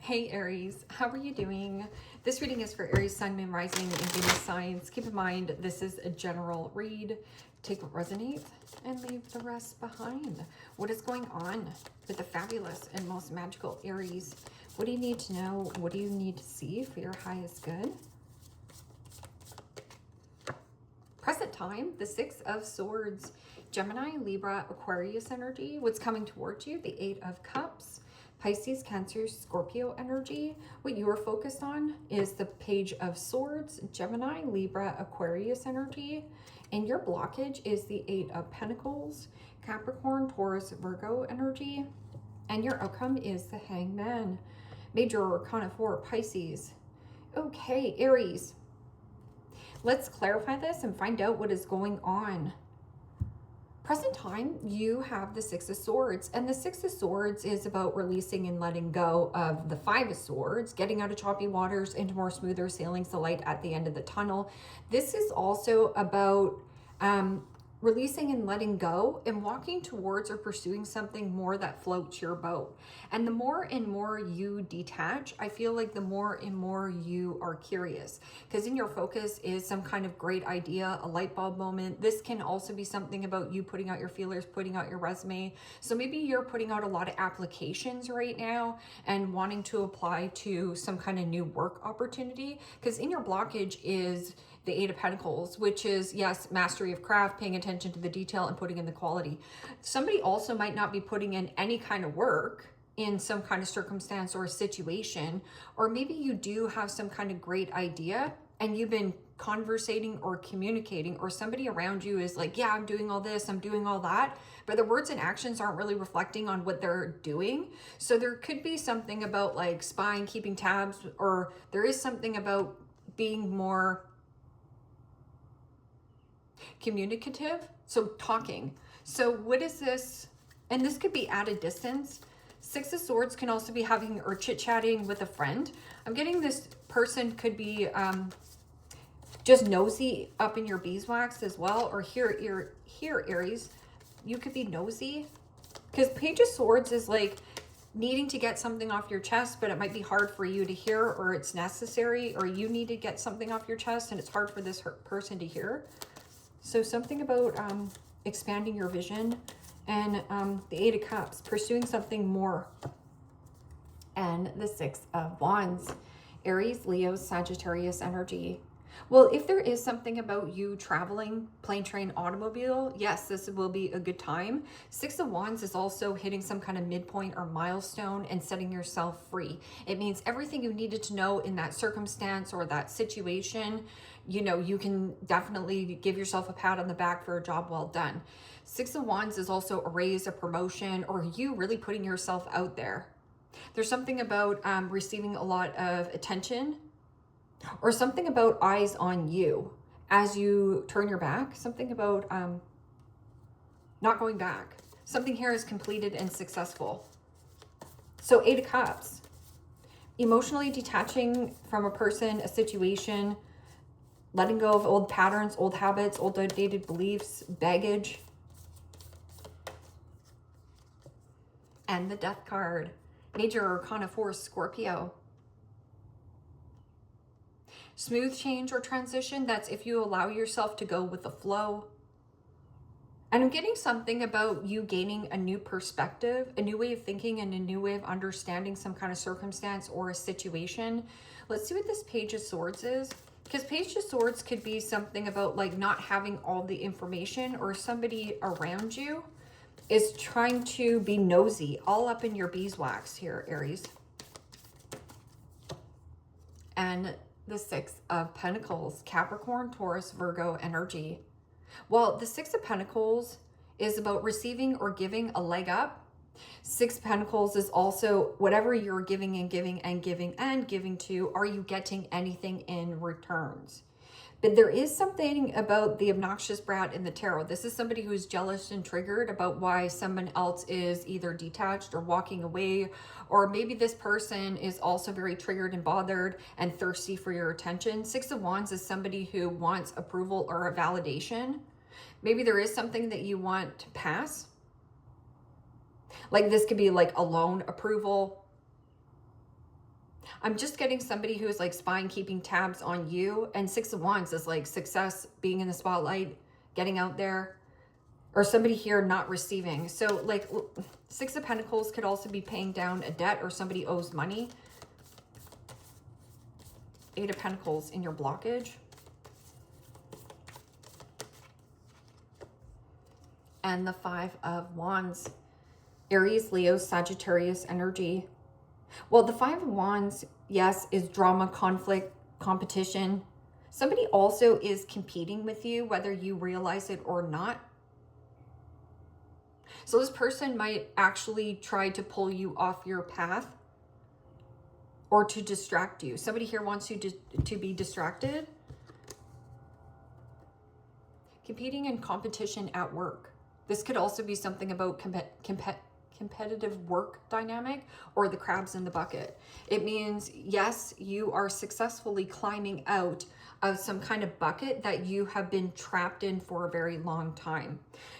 Hey Aries, how are you doing? This reading is for Aries, Sun, Moon, Rising, and Venus signs. Keep in mind, this is a general read. Take what resonates and leave the rest behind. What is going on with the fabulous and most magical Aries? What do you need to know? What do you need to see for your highest good? Present time, the Six of Swords, Gemini, Libra, Aquarius energy. What's coming towards you? The Eight of Cups, Pisces, Cancer, Scorpio energy. What you are focused on is the Page of Swords, Gemini, Libra, Aquarius energy. And your blockage is the Eight of Pentacles, Capricorn, Taurus, Virgo energy. And your outcome is the Hangman, Major Arcana 4, Pisces. Okay, Aries. Let's clarify this and find out what is going on. Present time, you have the Six of Swords, and the Six of Swords is about releasing and letting go of the Five of Swords, getting out of choppy waters into more smoother sailings, the light at the end of the tunnel. This is also about releasing and letting go and walking towards or pursuing something more that floats your boat. And the more and more you detach, I feel like the more and more you are curious, because in your focus is some kind of great idea, a light bulb moment. This can also be something about you putting out your feelers, putting out your resume. So maybe you're putting out a lot of applications right now and wanting to apply to some kind of new work opportunity, because in your blockage is the Eight of Pentacles, which is, yes, mastery of craft, paying attention to the detail and putting in the quality. Somebody also might not be putting in any kind of work in some kind of circumstance or situation, or maybe you do have some kind of great idea and you've been conversating or communicating, or somebody around you is like, yeah, I'm doing all this, I'm doing all that, but the words and actions aren't really reflecting on what they're doing. So there could be something about like spying, keeping tabs, or there is something about being more communicative, so talking. So what is this? And this could be at a distance. Six of Swords can also be having or chit-chatting with a friend. I'm getting this person could be just nosy up in your beeswax as well, or here Aries, you could be nosy, because Page of Swords is like needing to get something off your chest, but it might be hard for you to hear, or it's necessary, or you need to get something off your chest and it's hard for this person to hear. So something about expanding your vision, and the Eight of Cups, pursuing something more, and the Six of Wands, Aries, Leo, Sagittarius energy. Well, if there is something about you traveling, plane, train, automobile, yes, this will be a good time. Six of Wands is also hitting some kind of midpoint or milestone and setting yourself free. It means everything you needed to know in that circumstance or that situation, you know, you can definitely give yourself a pat on the back for a job well done. Six of Wands is also a raise, a promotion, or you really putting yourself out there. There's something about receiving a lot of attention, or something about eyes on you as you turn your back, something about not going back. Something here is completed and successful. So Eight of Cups, emotionally detaching from a person, a situation, letting go of old patterns, old habits, old outdated beliefs, baggage. And the Death card, Major Arcana 4, Scorpio. Smooth change or transition, that's if you allow yourself to go with the flow. And I'm getting something about you gaining a new perspective, a new way of thinking, and a new way of understanding some kind of circumstance or a situation. Let's see what this Page of Swords is, because Page of Swords could be something about like not having all the information, or somebody around you is trying to be nosy, all up in your beeswax here, Aries. And the Six of Pentacles, Capricorn, Taurus, Virgo energy. Well, the Six of Pentacles is about receiving or giving a leg up. Six of Pentacles is also whatever you're giving and giving and giving and giving to, are you getting anything in returns? But there is something about the obnoxious brat in the tarot. This is somebody who is jealous and triggered about why someone else is either detached or walking away, or maybe this person is also very triggered and bothered and thirsty for your attention. Six of Wands is somebody who wants approval or a validation. Maybe there is something that you want to pass. Like this could be like a loan approval, I'm just getting somebody who's like spying, keeping tabs on you. And Six of Wands is like success, being in the spotlight, getting out there. Or somebody here not receiving. So like Six of Pentacles could also be paying down a debt, or somebody owes money. Eight of Pentacles in your blockage. And the Five of Wands. Aries, Leo, Sagittarius energy. Well, the Five of Wands, yes, is drama, conflict, competition. Somebody also is competing with you, whether you realize it or not. So this person might actually try to pull you off your path or to distract you. Somebody here wants you to be distracted. Competing and competition at work. This could also be something about competitive work dynamic, or the crabs in the bucket. It means, yes, you are successfully climbing out of some kind of bucket that you have been trapped in for a very long time.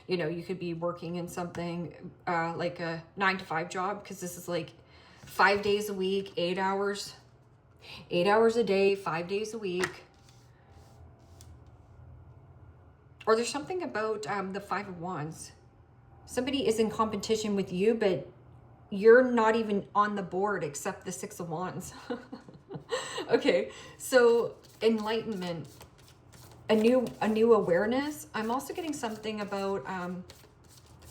You know, you could be working in something like a 9-to-5 job, because this is like 5 days a week, 8 hours a day, 5 days a week. Or there's something about the Five of Wands. Somebody is in competition with you, but you're not even on the board except the Six of Wands. Okay, so enlightenment, a new awareness. I'm also getting something about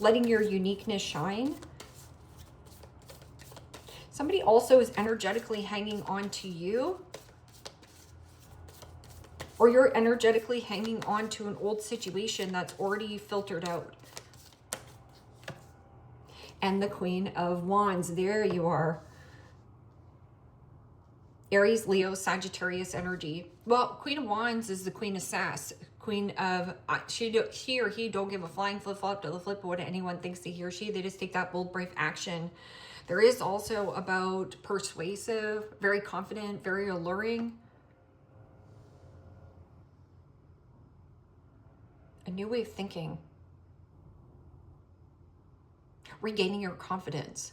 letting your uniqueness shine. Somebody also is energetically hanging on to you, or you're energetically hanging on to an old situation that's already filtered out. And the Queen of Wands, there you are. Aries, Leo, Sagittarius energy. Well, Queen of Wands is the Queen of Sass. Queen of, she or he don't give a flying flip-flop to the flip of what anyone thinks he or she. They just take that bold, brave action. There is also about persuasive, very confident, very alluring. A new way of thinking. Regaining your confidence.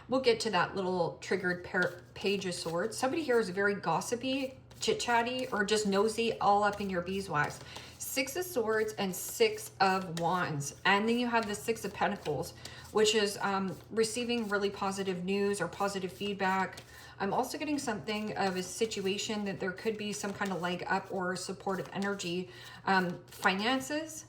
We'll get to that little triggered Page of Swords. Somebody here is very gossipy, chit-chatty, or just nosy, all up in your beeswax. Six of Swords and Six of Wands. And then you have the Six of Pentacles, which is receiving really positive news or positive feedback. I'm also getting something of a situation that there could be some kind of leg up or supportive energy. Finances.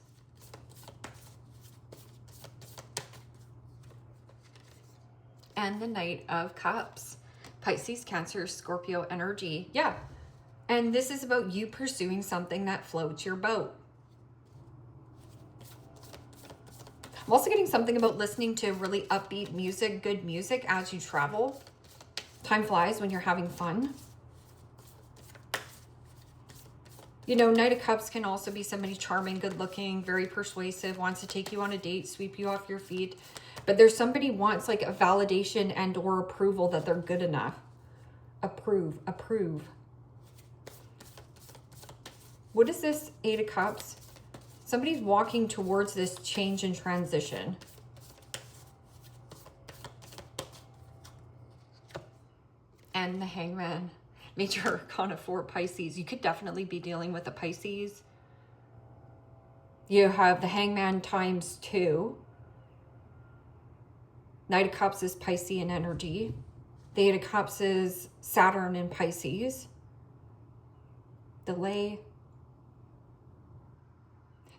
And the Knight of Cups. Pisces, Cancer, Scorpio energy. Yeah. And this is about you pursuing something that floats your boat. I'm also getting something about listening to really upbeat music, good music as you travel. Time flies when you're having fun. You know, Knight of Cups can also be somebody charming, good looking, very persuasive, wants to take you on a date, sweep you off your feet. But there's somebody wants like a validation and or approval that they're good enough. Approve. What is this Eight of Cups? Somebody's walking towards this change and transition. And the Hangman. Major Arcana 4, Pisces. You could definitely be dealing with a Pisces. You have the Hangman times 2. Knight of Cups is Piscean energy. The Eight of Cups is Saturn in Pisces. Delay.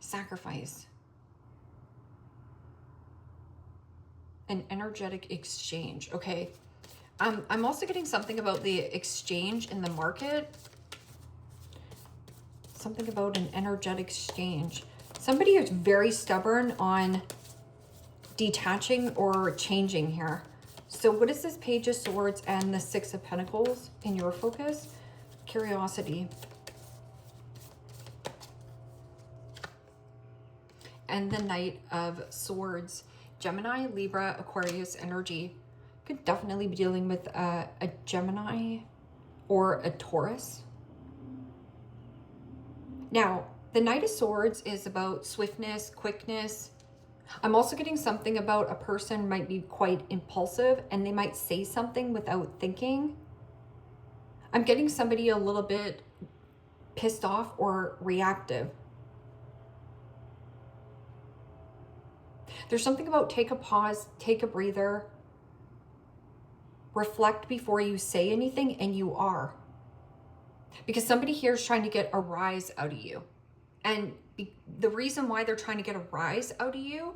Sacrifice. An energetic exchange. Okay. I'm also getting something about the exchange in the market. Something about an energetic exchange. Somebody is very stubborn on detaching or changing here. So what is this Page of Swords and the Six of Pentacles in your focus? Curiosity. And the Knight of Swords. Gemini, Libra, Aquarius energy. Could definitely be dealing with a Gemini or a Taurus. Now, the Knight of Swords is about swiftness, quickness, I'm also getting something about a person might be quite impulsive and they might say something without thinking. I'm getting somebody a little bit pissed off or reactive. There's something about take a pause, take a breather, reflect before you say anything, and you are. Because somebody here is trying to get a rise out of you. And the reason why they're trying to get a rise out of you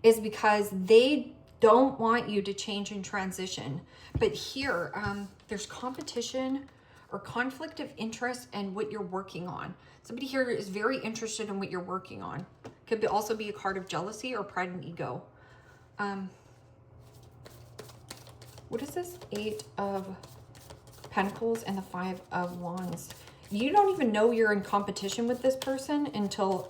is because they don't want you to change and transition. But here, there's competition or conflict of interest in what you're working on. Somebody here is very interested in what you're working on. Could also be a card of jealousy or pride and ego. What is this? 8 of Pentacles and the 5 of Wands. You don't even know you're in competition with this person until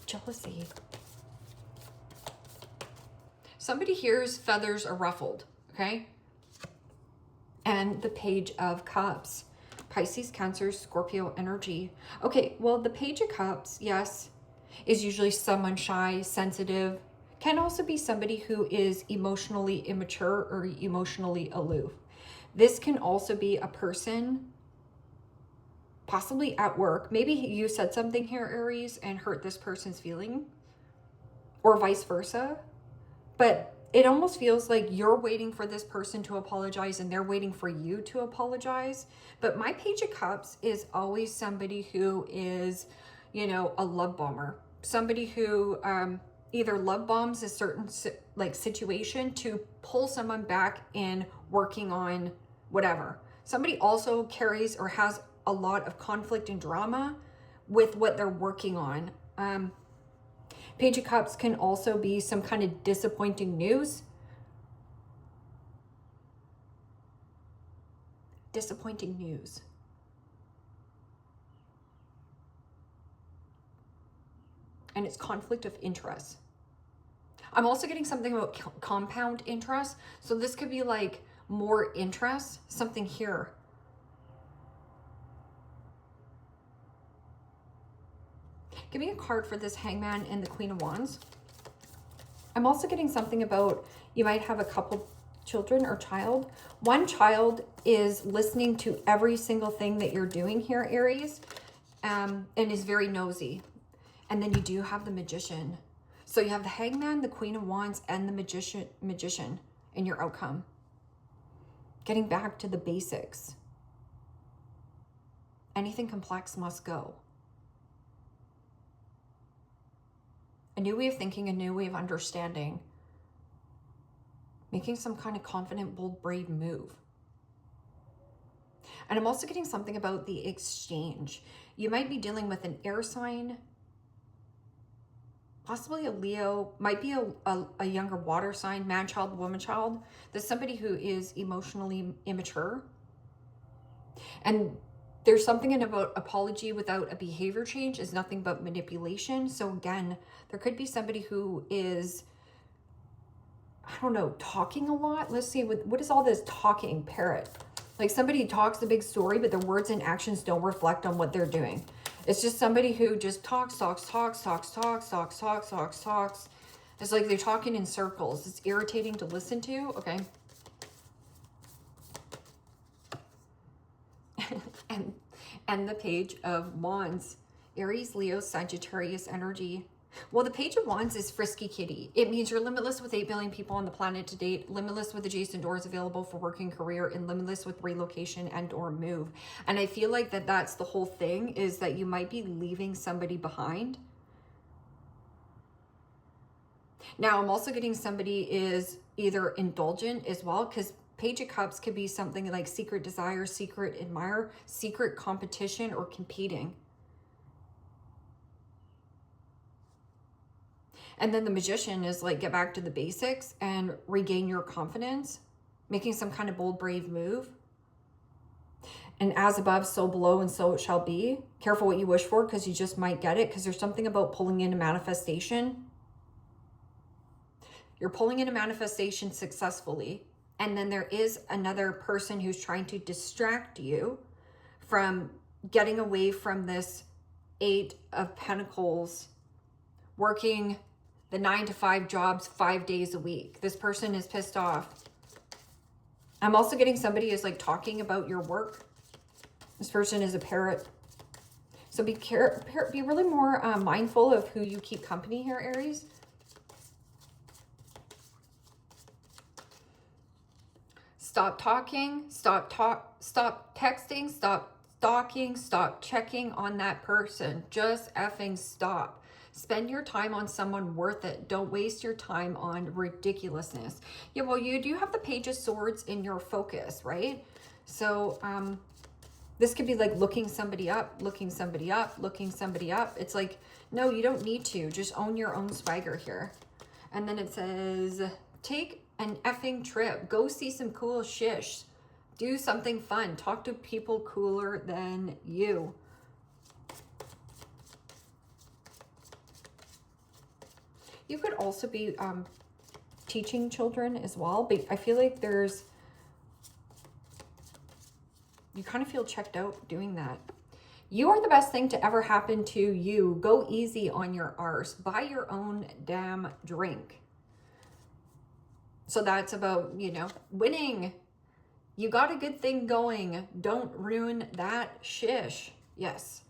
jealousy. Somebody here's feathers are ruffled, okay? And the Page of Cups. Pisces, Cancer, Scorpio energy. Okay, well, the Page of Cups, yes, is usually someone shy, sensitive. Can also be somebody who is emotionally immature or emotionally aloof. This can also be a person possibly at work. Maybe you said something here, Aries, and hurt this person's feeling, or vice versa. But it almost feels like you're waiting for this person to apologize and they're waiting for you to apologize. But my Page of Cups is always somebody who is, you know, a love bomber. Somebody who either love bombs a certain situation to pull someone back in working on whatever. Somebody also carries or has a lot of conflict and drama with what they're working on. Page of Cups can also be some kind of disappointing news. Disappointing news. And it's conflict of interest. I'm also getting something about compound interest. So this could be like more interest, something here. Give me a card for this Hangman and the Queen of Wands. I'm also getting something about you might have a couple children or child. One child is listening to every single thing that you're doing here, Aries, and is very nosy. And then you do have the Magician. So you have the Hangman, the Queen of Wands, and the Magician in your outcome. Getting back to the basics. Anything complex must go. A new way of thinking, a new way of understanding. Making some kind of confident, bold, brave move. And I'm also getting something about the exchange. You might be dealing with an air sign, possibly a Leo, might be a younger water sign, man child, woman child. There's somebody who is emotionally immature. And there's something about apology without a behavior change is nothing but manipulation. So again, there could be somebody who is, I don't know, talking a lot. Let's see, what is all this talking, parrot? Like somebody talks a big story, but their words and actions don't reflect on what they're doing. It's just somebody who just talks. It's like they're talking in circles. It's irritating to listen to. Okay. and the Page of Wands. Aries, Leo, Sagittarius energy. Well, the Page of Wands is frisky kitty. It means you're limitless with 8 billion people on the planet to date, limitless with adjacent doors available for work and career, and limitless with relocation and or move. And I feel like that's the whole thing, is that you might be leaving somebody behind. Now, I'm also getting somebody is either indulgent as well, because Page of Cups could be something like secret desire, secret admire, secret competition, or competing. And then the Magician is like, get back to the basics and regain your confidence, making some kind of bold, brave move. And as above, so below, and so it shall be. Careful what you wish for, because you just might get it, because there's something about pulling in a manifestation. You're pulling in a manifestation successfully. And then there is another person who's trying to distract you from getting away from this Eight of Pentacles, working the 9-to-5 jobs 5 days a week. This person is pissed off. I'm also getting somebody is like talking about your work. This person is a parrot. So be really more mindful of who you keep company here, Aries. Stop talking, stop texting, stop stalking, stop checking on that person. Just effing stop. Spend your time on someone worth it. Don't waste your time on ridiculousness. Yeah, well, you do have the Page of Swords in your focus, right? So this could be like looking somebody up, looking somebody up, looking somebody up. It's like, no, you don't need to. Just own your own swagger here. And then it says, take an effing trip. Go see some cool shish. Do something fun. Talk to people cooler than you. You could also be teaching children as well. But I feel like there's, you kind of feel checked out doing that. You are the best thing to ever happen to you. Go easy on your arse. Buy your own damn drink. So that's about, you know, winning. You got a good thing going. Don't ruin that shish. Yes.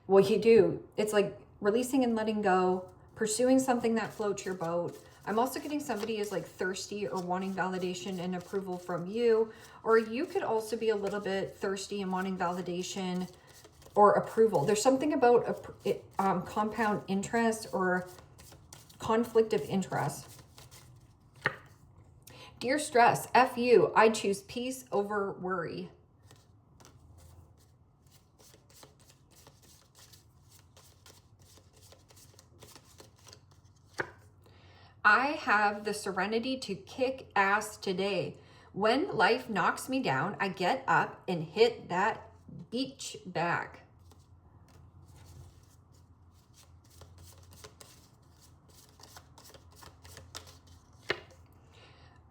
Well, you do. It's like releasing and letting go, pursuing something that floats your boat. I'm also getting somebody is like thirsty or wanting validation and approval from you. Or you could also be a little bit thirsty and wanting validation or approval. There's something about compound interest or conflict of interest. Dear stress, F you. I choose peace over worry. I have the serenity to kick ass today. When life knocks me down, I get up and hit that beach bag.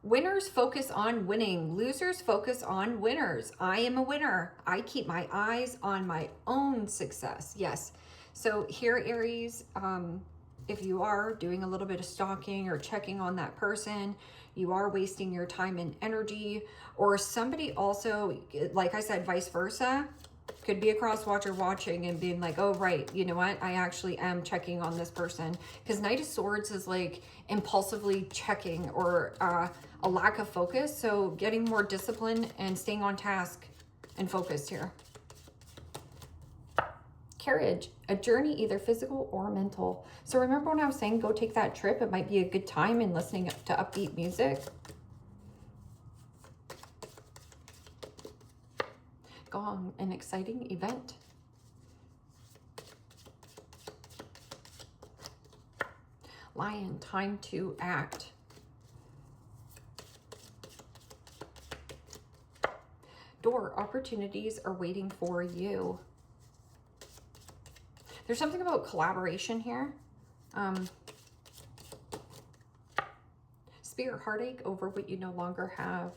Winners focus on winning. Losers focus on winners. I am a winner. I keep my eyes on my own success. Yes. So here, Aries, if you are doing a little bit of stalking or checking on that person, you are wasting your time and energy. Or somebody also, like I said, vice versa, could be a cross watcher watching and being like, oh, right, you know what? I actually am checking on this person. Because Knight of Swords is like impulsively checking or a lack of focus. So getting more discipline and staying on task and focused here. Carriage, a journey either physical or mental. So remember when I was saying go take that trip? It might be a good time in listening to upbeat music. Go on an exciting event. Lion, time to act. Door, opportunities are waiting for you. There's something about collaboration here. Spirit, heartache over what you no longer have.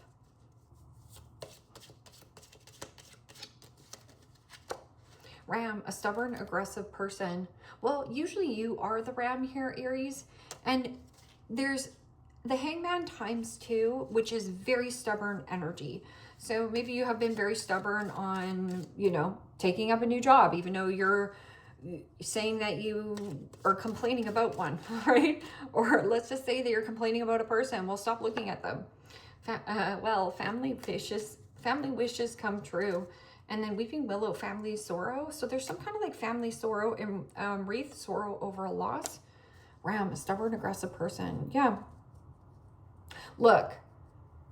Ram, a stubborn, aggressive person. Well, usually you are the ram here, Aries. And there's the Hangman ×2, which is very stubborn energy. So maybe you have been very stubborn on, you know, taking up a new job, even though you're saying that you are complaining about one, right? Or let's just say that you're complaining about a person. Well, stop looking at them. Well, family wishes come true. And then Weeping Willow, family sorrow. So there's some kind of like family sorrow and wreath, sorrow over a loss. Ram, a stubborn, aggressive person. Yeah. Look,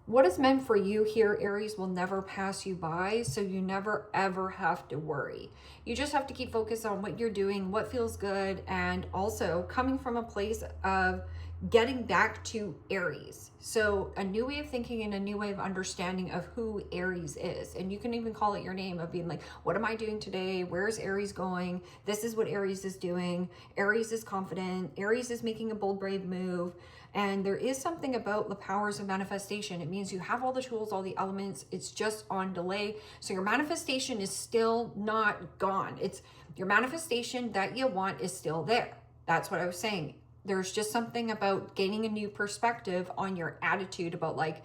what is meant for you here, Aries, will never pass you by. So you never, ever have to worry. You just have to keep focused on what you're doing, what feels good. And also coming from a place of getting back to Aries. So a new way of thinking and a new way of understanding of who Aries is. And you can even call it your name of being like, what am I doing today? Where's Aries going? This is what Aries is doing. Aries is confident. Aries is making a bold, brave move. And there is something about the powers of manifestation. It means you have all the tools, all the elements. It's just on delay. So your manifestation is still not gone. It's your manifestation that you want is still there. That's what I was saying. There's just something about gaining a new perspective on your attitude about like,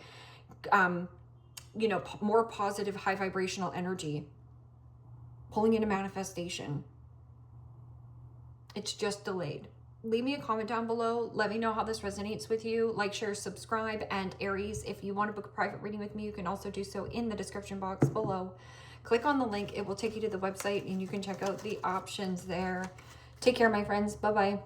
you know, more positive, high vibrational energy, pulling in a manifestation. It's just delayed. Leave me a comment down below. Let me know how this resonates with you. Like, share, subscribe. And Aries, if you want to book a private reading with me, you can also do so in the description box below. Click on the link. It will take you to the website and you can check out the options there. Take care, my friends. Bye-bye.